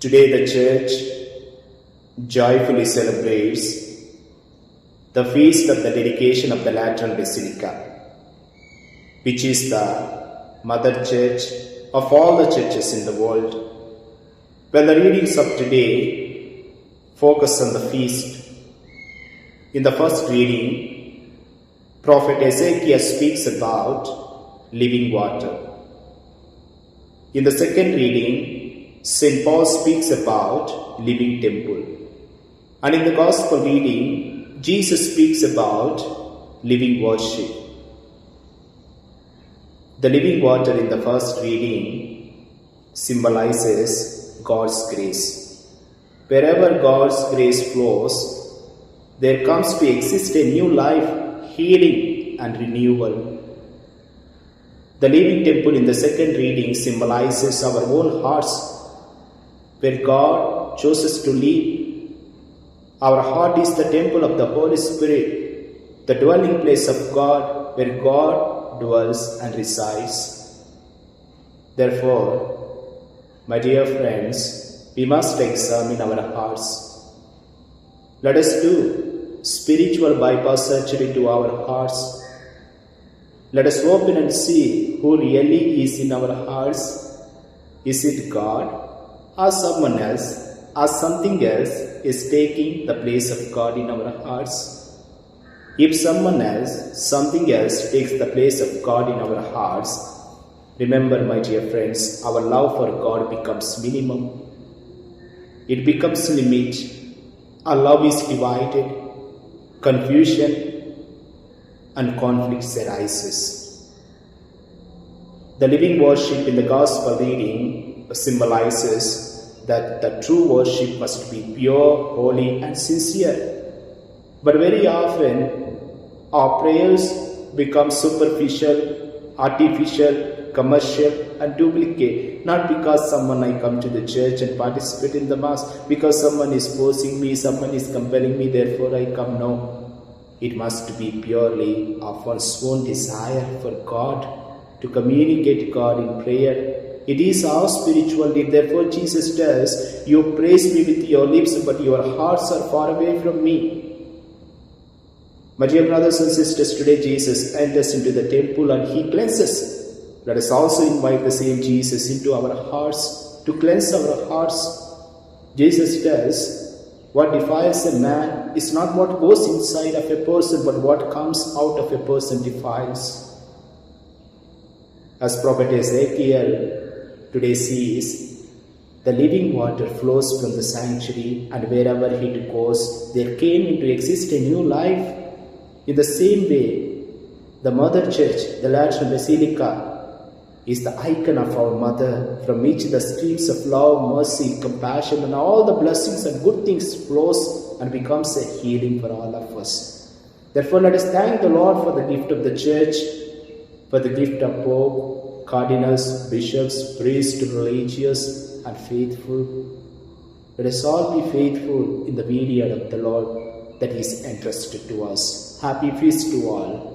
Today the Church joyfully celebrates the feast of the dedication of the Lateran Basilica, which is the Mother Church of all the churches in the world. Well, the readings of today focus on the feast. In the first reading, Prophet Ezekiel speaks about living water. In the second reading, St. Paul speaks about living temple. And in the Gospel reading, Jesus speaks about living worship. The living water in the first reading symbolizes God's grace. Wherever God's grace flows, there comes to exist a new life, healing and renewal. The living temple in the second reading symbolizes our own hearts, where God chooses to live. Our heart is the temple of the Holy Spirit, the dwelling place of God, where God dwells and resides. Therefore, my dear friends, we must examine our hearts. Let us do spiritual bypass surgery to our hearts. Let us open and see who really is in our hearts. Is it God, or someone else, or something else is taking the place of God in our hearts? If someone else, something else takes the place of God in our hearts, remember, my dear friends, our love for God becomes minimum. It becomes limit. Our love is divided. Confusion and conflicts arises. The living worship in the Gospel reading symbolizes that the true worship must be pure, holy and sincere. But very often our prayers become superficial, artificial, commercial and duplicate. Not because I come to the church and participate in the mass, because someone is forcing me, someone is compelling me, therefore I come. No, it must be purely of one's own desire for God, to communicate God in prayer. It is our spiritual need. Therefore Jesus says, you praise me with your lips, but your hearts are far away from me. My dear brothers and sisters, today Jesus enters into the temple and he cleanses. Let us also invite the same Jesus into our hearts to cleanse our hearts. Jesus says, what defiles a man is not what goes inside of a person, but what comes out of a person defiles. As Prophet Ezekiel today sees, the living water flows from the sanctuary, and wherever it goes, there came into exist a new life. In the same way, the Mother Church, the Lateran Basilica, is the icon of our Mother, from which the streams of love, mercy, compassion and all the blessings and good things flows and becomes a healing for all of us. Therefore, let us thank the Lord for the gift of the Church, for the gift of Pope, cardinals, bishops, priests, religious and faithful. Let us all be faithful in the period of the Lord that is entrusted to us. Happy feast to all.